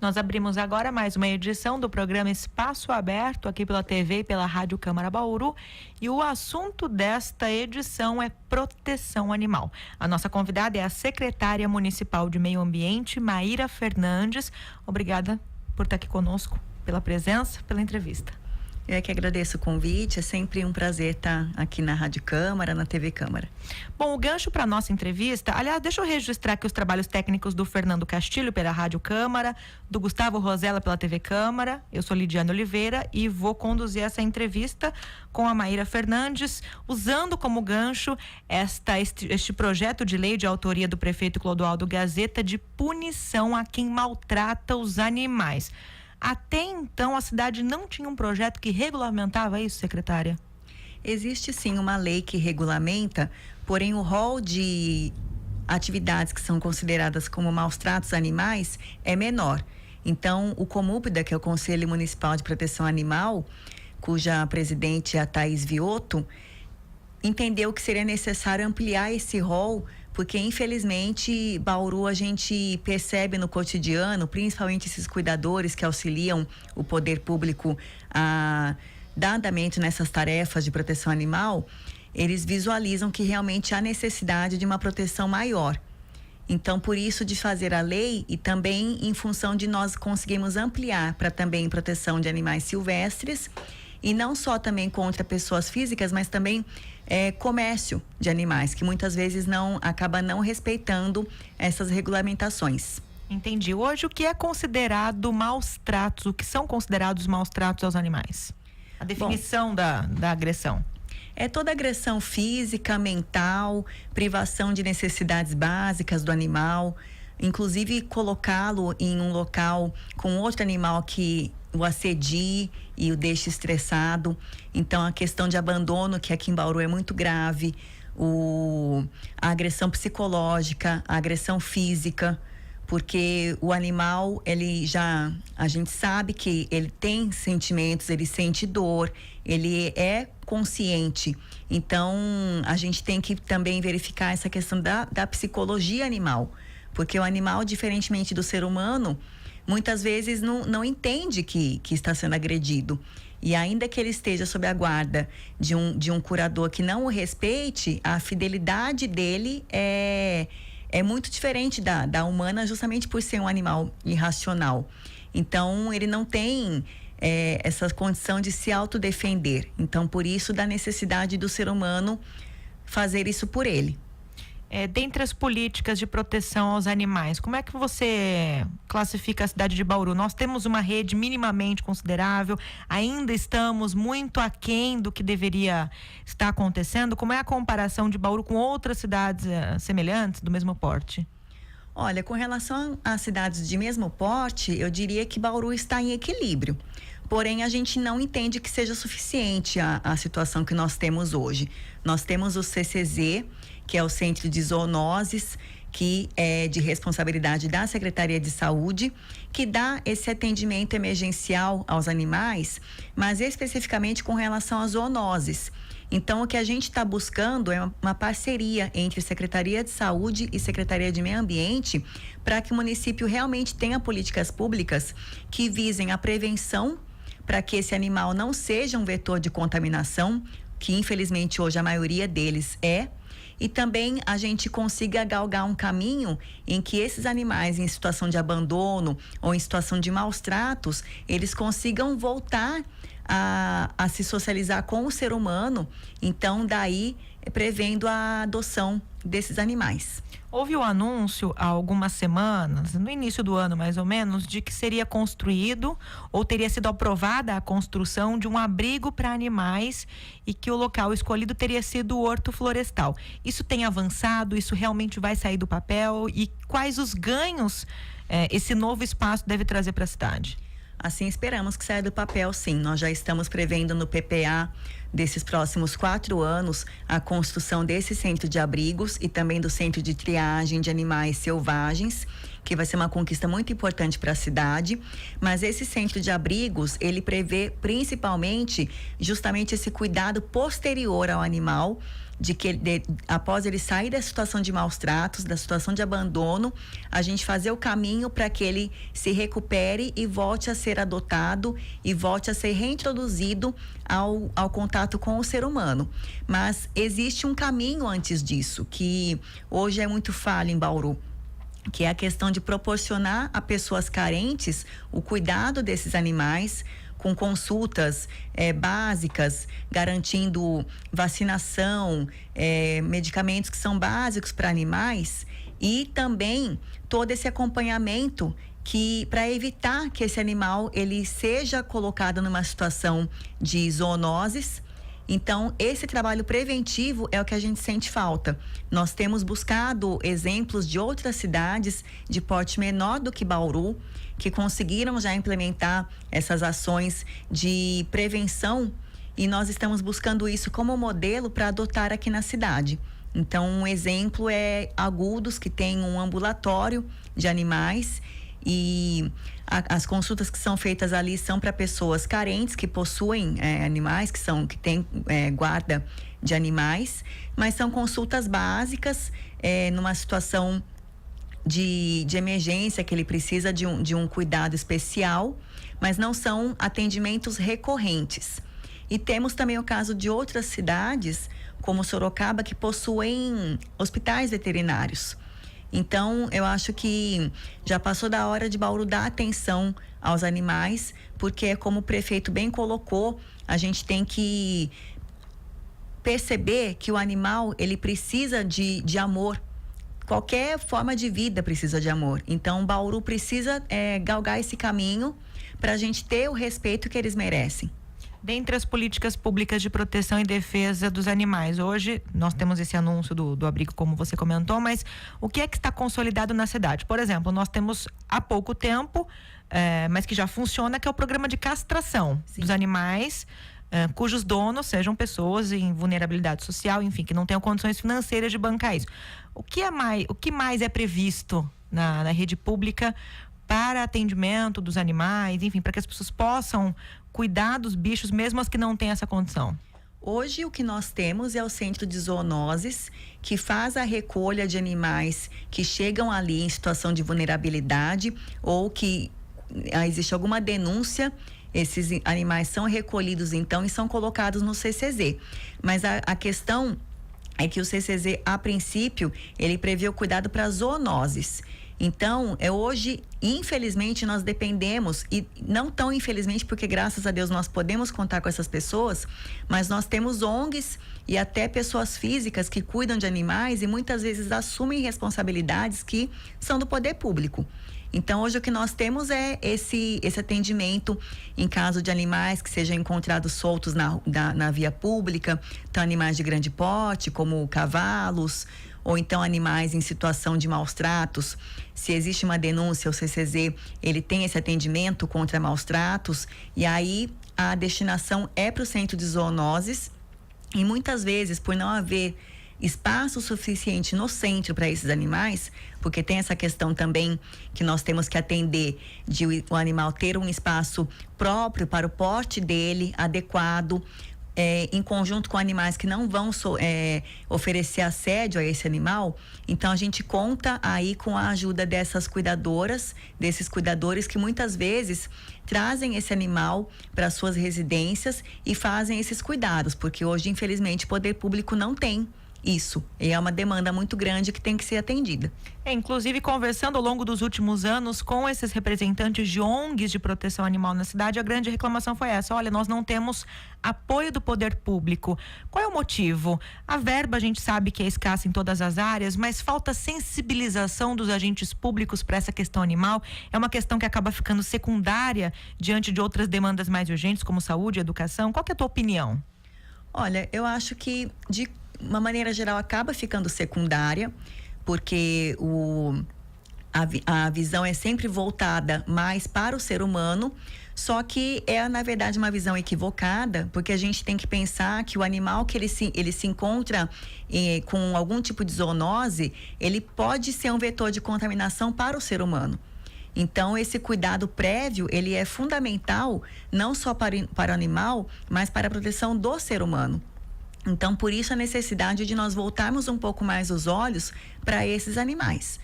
Nós abrimos agora mais uma edição do programa Espaço Aberto, aqui pela TV e pela Rádio Câmara Bauru. E o assunto desta edição é proteção animal. A nossa convidada é a secretária municipal de Meio Ambiente, Maíra Fernandes. Obrigada por estar aqui conosco, pela presença, pela entrevista. Eu é que agradeço o convite, é sempre um prazer estar aqui na Rádio Câmara, na TV Câmara. Bom, o gancho para a nossa entrevista, aliás, deixa eu registrar aqui os trabalhos técnicos do Fernando Castilho pela Rádio Câmara, do Gustavo Rosella pela TV Câmara. Eu sou Lidiane Oliveira e vou conduzir essa entrevista com a Maíra Fernandes, usando como gancho este projeto de lei de autoria do prefeito Clodoaldo Gazeta de punição a quem maltrata os animais. Até então, a cidade não tinha um projeto que regulamentava isso, secretária? Existe sim uma lei que regulamenta, porém o rol de atividades que são consideradas como maus tratos animais é menor. Então, o Comúbida, que é o Conselho Municipal de Proteção Animal, cuja presidente é a Thaís Viotto, entendeu que seria necessário ampliar esse rol, porque infelizmente Bauru a gente percebe no cotidiano, principalmente esses cuidadores que auxiliam o poder público a dar andamento nessas tarefas de proteção animal, eles visualizam que realmente há necessidade de uma proteção maior. Então, por isso de fazer a lei e também em função de nós conseguirmos ampliar para também proteção de animais silvestres e não só também contra pessoas físicas, mas também comércio de animais, que muitas vezes acaba não respeitando essas regulamentações. Entendi. Hoje, o que é considerado maus tratos? O que são considerados maus tratos aos animais? A definição da agressão. É toda agressão física, mental, privação de necessidades básicas do animal, inclusive colocá-lo em um local com outro animal que o assedie e o deixe estressado. Então, a questão de abandono, que aqui em Bauru é muito grave, a agressão psicológica, a agressão física, porque o animal, a gente sabe que ele tem sentimentos, ele sente dor, ele é consciente. Então, a gente tem que também verificar essa questão da psicologia animal, porque o animal, diferentemente do ser humano, muitas vezes não entende que está sendo agredido. E ainda que ele esteja sob a guarda de um curador que não o respeite, a fidelidade dele é muito diferente da humana, justamente por ser um animal irracional. Então, ele não tem essa condição de se autodefender. Então, por isso, da necessidade do ser humano fazer isso por ele. Dentre as políticas de proteção aos animais, como é que você classifica a cidade de Bauru? Nós temos uma rede minimamente considerável, ainda estamos muito aquém do que deveria estar acontecendo. Como é a comparação de Bauru com outras cidades semelhantes, do mesmo porte? Olha, com relação às cidades de mesmo porte, eu diria que Bauru está em equilíbrio. Porém, a gente não entende que seja suficiente a situação que nós temos hoje. Nós temos o CCZ, que é o Centro de Zoonoses, que é de responsabilidade da Secretaria de Saúde, que dá esse atendimento emergencial aos animais, mas especificamente com relação às zoonoses. Então, o que a gente está buscando é uma parceria entre Secretaria de Saúde e Secretaria de Meio Ambiente para que o município realmente tenha políticas públicas que visem a prevenção para que esse animal não seja um vetor de contaminação, que infelizmente hoje a maioria deles é, e também a gente consiga galgar um caminho em que esses animais em situação de abandono ou em situação de maus tratos, eles consigam voltar a se socializar com o ser humano, então daí prevendo a adoção desses animais. Houve o anúncio há algumas semanas, no início do ano mais ou menos, de que seria construído ou teria sido aprovada a construção de um abrigo para animais e que o local escolhido teria sido o Horto Florestal. Isso tem avançado? Isso realmente vai sair do papel? E quais os ganhos esse novo espaço deve trazer para a cidade? Assim esperamos que saia do papel, sim. Nós já estamos prevendo no PPA desses próximos 4 anos a construção desse centro de abrigos e também do centro de triagem de animais selvagens, que vai ser uma conquista muito importante para a cidade, mas esse centro de abrigos, ele prevê principalmente justamente esse cuidado posterior ao animal, após ele sair da situação de maus tratos, da situação de abandono, a gente fazer o caminho para que ele se recupere e volte a ser adotado e volte a ser reintroduzido ao contato com o ser humano. Mas existe um caminho antes disso, que hoje é muito falho em Bauru, que é a questão de proporcionar a pessoas carentes o cuidado desses animais, com consultas básicas, garantindo vacinação, medicamentos que são básicos para animais, e também todo esse acompanhamento para evitar que esse animal ele seja colocado numa situação de zoonoses. Então, esse trabalho preventivo é o que a gente sente falta. Nós temos buscado exemplos de outras cidades de porte menor do que Bauru, que conseguiram já implementar essas ações de prevenção, e nós estamos buscando isso como modelo para adotar aqui na cidade. Então, um exemplo é Agudos, que tem um ambulatório de animais, e as consultas que são feitas ali são para pessoas carentes que possuem animais, que têm guarda de animais, mas são consultas básicas numa situação de emergência, que ele precisa de um cuidado especial, mas não são atendimentos recorrentes. E temos também o caso de outras cidades, como Sorocaba, que possuem hospitais veterinários. Então, eu acho que já passou da hora de Bauru dar atenção aos animais, porque, como o prefeito bem colocou, a gente tem que perceber que o animal, ele precisa de amor. Qualquer forma de vida precisa de amor. Então, Bauru precisa galgar esse caminho para a gente ter o respeito que eles merecem. Dentre as políticas públicas de proteção e defesa dos animais, hoje nós temos esse anúncio do abrigo, como você comentou, mas o que é que está consolidado na cidade? Por exemplo, nós temos há pouco tempo, mas que já funciona, que é o programa de castração dos animais, cujos donos sejam pessoas em vulnerabilidade social, enfim, que não tenham condições financeiras de bancar isso. O que mais é previsto na rede pública para atendimento dos animais, enfim, para que as pessoas possam cuidar dos bichos, mesmo as que não têm essa condição? Hoje o que nós temos é o Centro de Zoonoses, que faz a recolha de animais que chegam ali em situação de vulnerabilidade ou que existe alguma denúncia. Esses animais são recolhidos então e são colocados no CCZ. Mas a questão é que o CCZ, a princípio, ele prevê o cuidado para zoonoses. Então, hoje, infelizmente, nós dependemos, e não tão infelizmente, porque graças a Deus nós podemos contar com essas pessoas, mas nós temos ONGs e até pessoas físicas que cuidam de animais e muitas vezes assumem responsabilidades que são do poder público. Então, hoje o que nós temos é esse atendimento em caso de animais que sejam encontrados soltos na via pública, então animais de grande porte, como cavalos, ou então animais em situação de maus tratos. Se existe uma denúncia, o CCZ, ele tem esse atendimento contra maus tratos, e aí a destinação é para o Centro de Zoonoses, e muitas vezes, por não haver espaço suficiente no centro para esses animais, porque tem essa questão também que nós temos que atender de o animal ter um espaço próprio para o porte dele, adequado, em conjunto com animais que não vão oferecer assédio a esse animal. Então a gente conta aí com a ajuda dessas cuidadoras, desses cuidadores que muitas vezes trazem esse animal para suas residências e fazem esses cuidados, porque hoje infelizmente o poder público não tem isso, e é uma demanda muito grande que tem que ser atendida. Inclusive, conversando ao longo dos últimos anos com esses representantes de ONGs de proteção animal na cidade, a grande reclamação foi essa: olha, nós não temos apoio do poder público. Qual é o motivo? A verba a gente sabe que é escassa em todas as áreas, mas falta sensibilização dos agentes públicos para essa questão animal. É uma questão que acaba ficando secundária diante de outras demandas mais urgentes, como saúde e educação. Qual que é a tua opinião? Olha, eu acho que de uma maneira geral acaba ficando secundária, porque a visão é sempre voltada mais para o ser humano Só que é, na verdade, uma visão equivocada, porque a gente tem que pensar que o animal que ele se encontra com algum tipo de zoonose, ele pode ser um vetor de contaminação para o ser humano. Então, esse cuidado prévio, ele é fundamental, não só para o animal, mas para a proteção do ser humano. Então, por isso a necessidade de nós voltarmos um pouco mais os olhos para esses animais.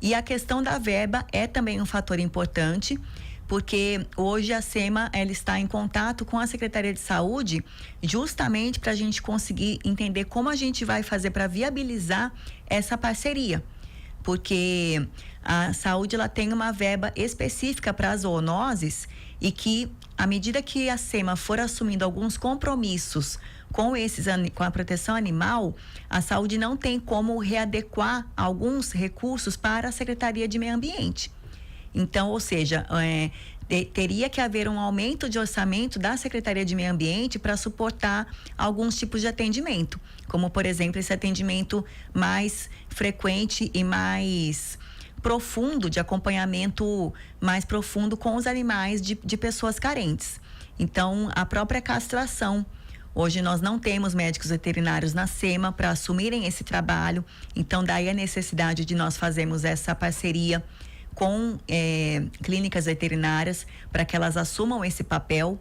E a questão da verba é também um fator importante, porque hoje a SEMA ela está em contato com a Secretaria de Saúde justamente para a gente conseguir entender como a gente vai fazer para viabilizar essa parceria. Porque a saúde ela tem uma verba específica para as zoonoses e que, à medida que a SEMA for assumindo alguns compromissos com a proteção animal, a saúde não tem como readequar alguns recursos para a Secretaria de Meio Ambiente. Então, ou seja, teria que haver um aumento de orçamento da Secretaria de Meio Ambiente para suportar alguns tipos de atendimento, como, por exemplo, esse atendimento mais frequente e mais profundo, de acompanhamento mais profundo com os animais de pessoas carentes. Então, a própria castração. Hoje nós não temos médicos veterinários na SEMA para assumirem esse trabalho, então daí a necessidade de nós fazermos essa parceria com clínicas veterinárias para que elas assumam esse papel.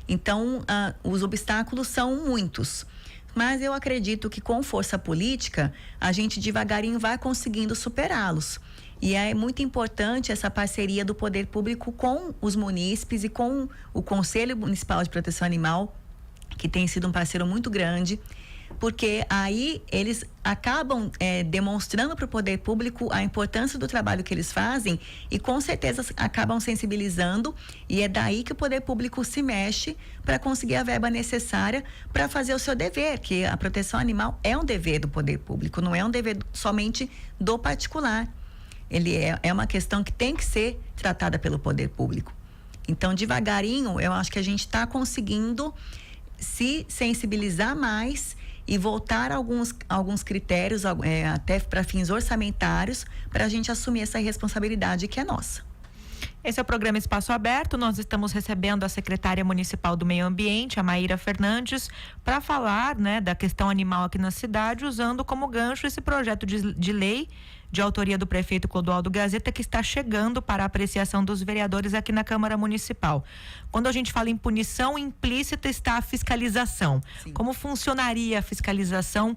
Então, os obstáculos são muitos, mas eu acredito que com força política a gente devagarinho vai conseguindo superá-los. E é muito importante essa parceria do poder público com os munícipes e com o Conselho Municipal de Proteção Animal, que tem sido um parceiro muito grande, porque aí eles acabam demonstrando para o poder público a importância do trabalho que eles fazem e com certeza acabam sensibilizando, e é daí que o poder público se mexe para conseguir a verba necessária para fazer o seu dever, que a proteção animal é um dever do poder público, não é um dever somente do particular. Ele é uma questão que tem que ser tratada pelo poder público. Então, devagarinho, eu acho que a gente está conseguindo se sensibilizar mais e voltar alguns critérios até para fins orçamentários para a gente assumir essa responsabilidade que é nossa. Esse é o programa Espaço Aberto. Nós estamos recebendo a secretária municipal do Meio Ambiente, a Maíra Fernandes, para falar, né, da questão animal aqui na cidade, usando como gancho esse projeto de lei de autoria do prefeito Clodoaldo Gazeta, que está chegando para a apreciação dos vereadores aqui na Câmara Municipal. Quando a gente fala em punição, implícita está a fiscalização. Sim. Como funcionaria a fiscalização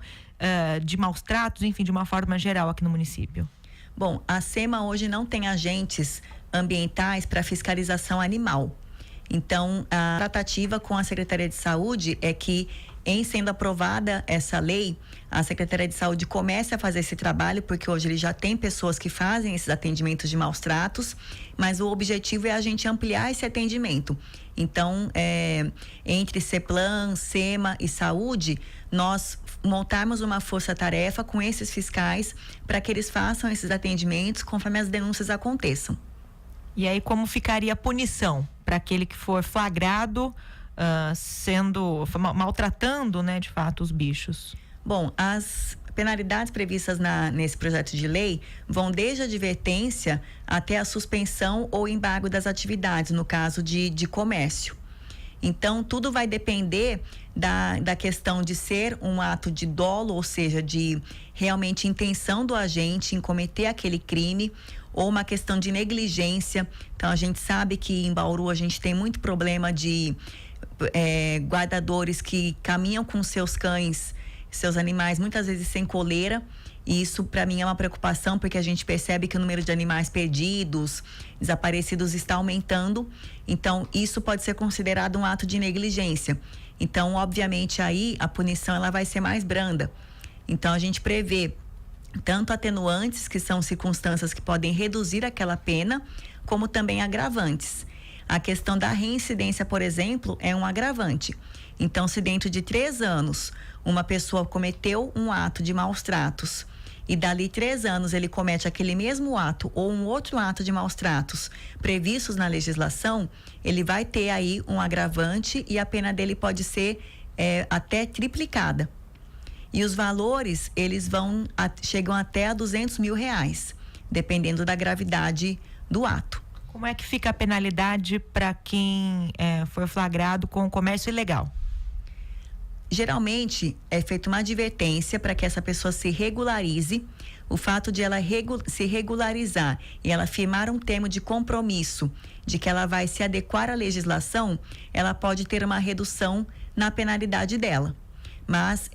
de maus tratos, enfim, de uma forma geral aqui no município? Bom, a SEMA hoje não tem agentes ambientais para fiscalização animal. Então, a tratativa com a Secretaria de Saúde é que, em sendo aprovada essa lei, a Secretaria de Saúde comece a fazer esse trabalho, porque hoje ele já tem pessoas que fazem esses atendimentos de maus tratos, mas o objetivo é a gente ampliar esse atendimento. Então, entre CEPLAN, SEMA e Saúde, nós montarmos uma força-tarefa com esses fiscais para que eles façam esses atendimentos conforme as denúncias aconteçam. E aí, como ficaria a punição para aquele que for flagrado maltratando, né, de fato, os bichos? Bom, as penalidades previstas nesse projeto de lei vão desde a advertência até a suspensão ou embargo das atividades, no caso de comércio. Então, tudo vai depender da questão de ser um ato de dolo, ou seja, de realmente intenção do agente em cometer aquele crime, ou uma questão de negligência. Então, a gente sabe que em Bauru a gente tem muito problema de guardadores que caminham com seus cães, seus animais, muitas vezes sem coleira. E isso, para mim, é uma preocupação, porque a gente percebe que o número de animais perdidos, desaparecidos, está aumentando. Então, isso pode ser considerado um ato de negligência. Então, obviamente, aí a punição ela vai ser mais branda. Então, a gente prevê tanto atenuantes, que são circunstâncias que podem reduzir aquela pena, como também agravantes. A questão da reincidência, por exemplo, é um agravante. Então, se dentro de 3 anos uma pessoa cometeu um ato de maus tratos e dali 3 anos ele comete aquele mesmo ato ou um outro ato de maus tratos previstos na legislação, ele vai ter aí um agravante e a pena dele pode ser até triplicada. E os valores, eles chegam até a R$200 mil, dependendo da gravidade do ato. Como é que fica a penalidade para quem foi flagrado com o comércio ilegal? Geralmente é feita uma advertência para que essa pessoa se regularize. O fato de ela se regularizar e ela firmar um termo de compromisso de que ela vai se adequar à legislação, ela pode ter uma redução na penalidade dela. Mas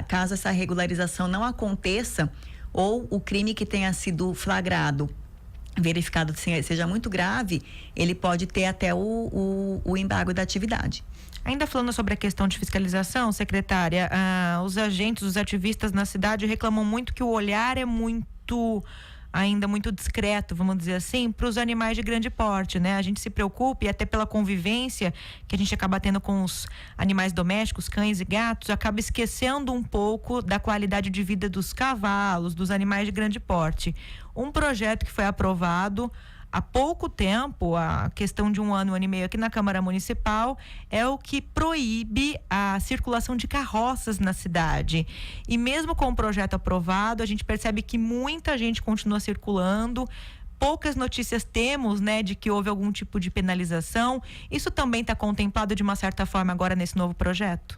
caso essa regularização não aconteça, ou o crime que tenha sido flagrado, verificado seja muito grave, ele pode ter até o embargo da atividade. Ainda falando sobre a questão de fiscalização, secretária, os agentes, os ativistas na cidade reclamam muito que o olhar é ainda muito discreto, vamos dizer assim, para os animais de grande porte, né? A gente se preocupa, e até pela convivência que a gente acaba tendo com os animais domésticos, cães e gatos, acaba esquecendo um pouco da qualidade de vida dos cavalos, dos animais de grande porte. Um projeto que foi aprovado há pouco tempo, a questão de um ano e meio aqui na Câmara Municipal, é o que proíbe a circulação de carroças na cidade. E mesmo com o projeto aprovado, a gente percebe que muita gente continua circulando. Poucas notícias temos, né, de que houve algum tipo de penalização. Isso também está contemplado de uma certa forma agora nesse novo projeto?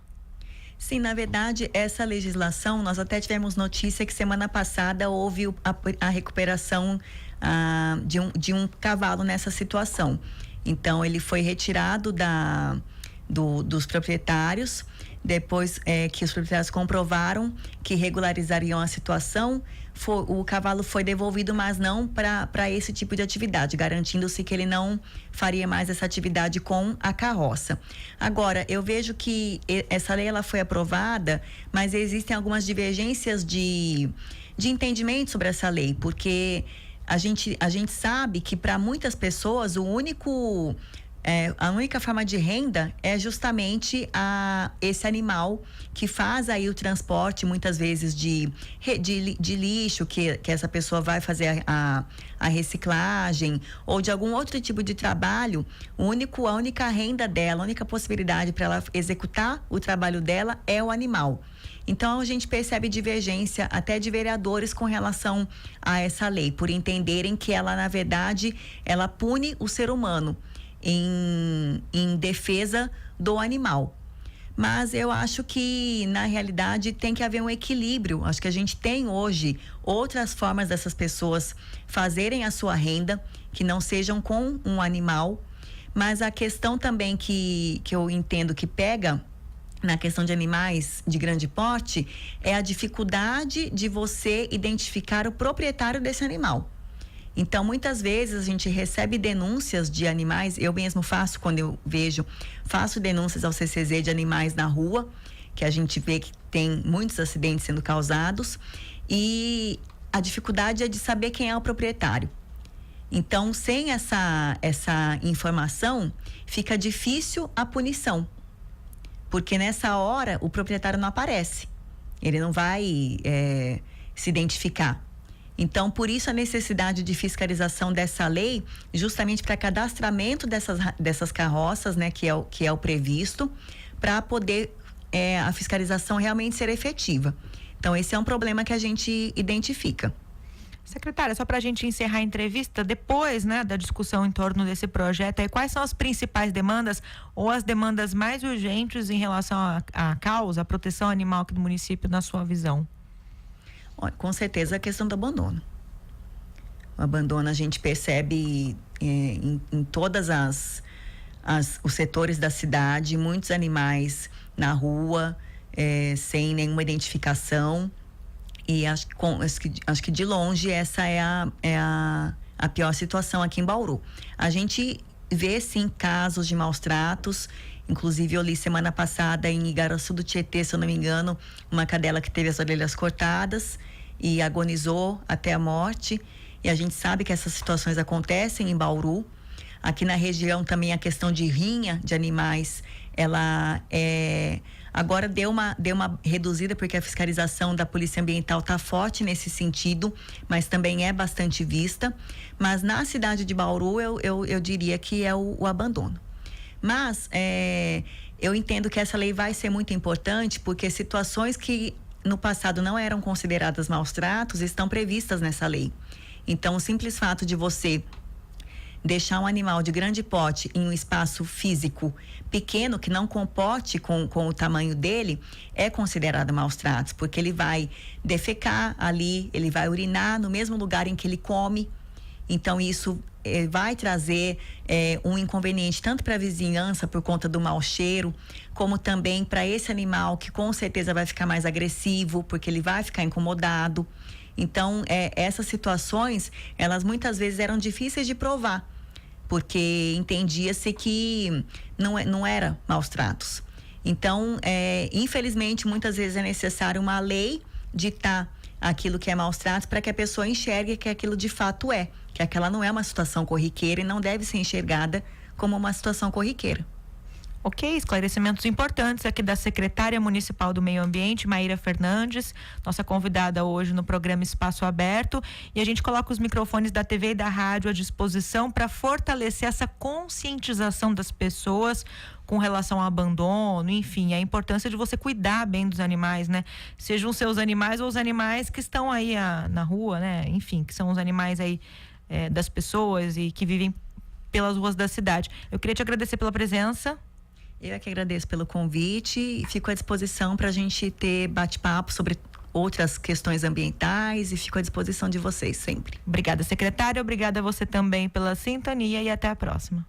Sim, na verdade, essa legislação, nós até tivemos notícia que semana passada houve a recuperação de um cavalo nessa situação. Então, ele foi retirado dos proprietários, depois que os proprietários comprovaram que regularizariam a situação, o cavalo foi devolvido, mas não para esse tipo de atividade, garantindo-se que ele não faria mais essa atividade com a carroça. Agora, eu vejo que essa lei ela foi aprovada, mas existem algumas divergências de entendimento sobre essa lei, porque a gente sabe que para muitas pessoas a única forma de renda é justamente esse animal que faz aí o transporte, muitas vezes de lixo, que essa pessoa vai fazer a reciclagem, ou de algum outro tipo de trabalho. A única renda dela, a única possibilidade para ela executar o trabalho dela é o animal. Então, a gente percebe divergência até de vereadores com relação a essa lei, por entenderem que ela, na verdade, ela pune o ser humano em defesa do animal. Mas eu acho que, na realidade, tem que haver um equilíbrio. Acho que a gente tem hoje outras formas dessas pessoas fazerem a sua renda, que não sejam com um animal. Mas a questão também que eu entendo que pega na questão de animais de grande porte é a dificuldade de você identificar o proprietário desse animal. Então, muitas vezes a gente recebe denúncias de animais, eu mesmo faço faço denúncias ao CCZ de animais na rua, que a gente vê que tem muitos acidentes sendo causados, e a dificuldade é de saber quem é o proprietário. Então, sem essa informação, fica difícil a punição, porque nessa hora o proprietário não aparece, ele não vai se identificar. Então, por isso a necessidade de fiscalização dessa lei, justamente para cadastramento dessas carroças, né, que é o previsto, para poder a fiscalização realmente ser efetiva. Então, esse é um problema que a gente identifica. Secretária, só para a gente encerrar a entrevista, depois, né, da discussão em torno desse projeto, quais são as principais demandas ou as demandas mais urgentes em relação à causa, à proteção animal aqui do município, na sua visão? Com certeza a questão do abandono. O abandono a gente percebe em todas os setores da cidade, muitos animais na rua, sem nenhuma identificação. E acho que de longe essa é a pior situação aqui em Bauru. A gente vê sim casos de maus tratos. Inclusive, eu li semana passada em Igaraçu do Tietê, se eu não me engano, uma cadela que teve as orelhas cortadas e agonizou até a morte. E a gente sabe que essas situações acontecem em Bauru. Aqui na região também a questão de rinha de animais, ela agora deu uma reduzida, porque a fiscalização da Polícia Ambiental está forte nesse sentido, mas também é bastante vista. Mas na cidade de Bauru, eu diria que é o abandono. Mas eu entendo que essa lei vai ser muito importante, porque situações que no passado não eram consideradas maus tratos estão previstas nessa lei. Então, o simples fato de você deixar um animal de grande porte em um espaço físico pequeno, que não comporte com o tamanho dele, é considerado maus tratos, porque ele vai defecar ali, ele vai urinar no mesmo lugar em que ele come. Então, isso vai trazer um inconveniente tanto para a vizinhança por conta do mau cheiro, como também para esse animal, que com certeza vai ficar mais agressivo, porque ele vai ficar incomodado. Então, essas situações, elas muitas vezes eram difíceis de provar, porque entendia-se que não era maus tratos. Então, infelizmente, muitas vezes é necessário uma lei ditar aquilo que é maus tratos para que a pessoa enxergue que aquilo de fato que aquela não é uma situação corriqueira e não deve ser enxergada como uma situação corriqueira. Ok, esclarecimentos importantes aqui da secretária municipal do Meio Ambiente, Maíra Fernandes, nossa convidada hoje no programa Espaço Aberto, e a gente coloca os microfones da TV e da rádio à disposição para fortalecer essa conscientização das pessoas com relação ao abandono, enfim, a importância de você cuidar bem dos animais, né? Sejam os seus animais ou os animais que estão aí na rua, né? Enfim, que são os animais aí das pessoas e que vivem pelas ruas da cidade. Eu queria te agradecer pela presença. Eu é que agradeço pelo convite e fico à disposição para a gente ter bate-papo sobre outras questões ambientais e fico à disposição de vocês sempre. Obrigada, secretária. Obrigada a você também pela sintonia e até a próxima.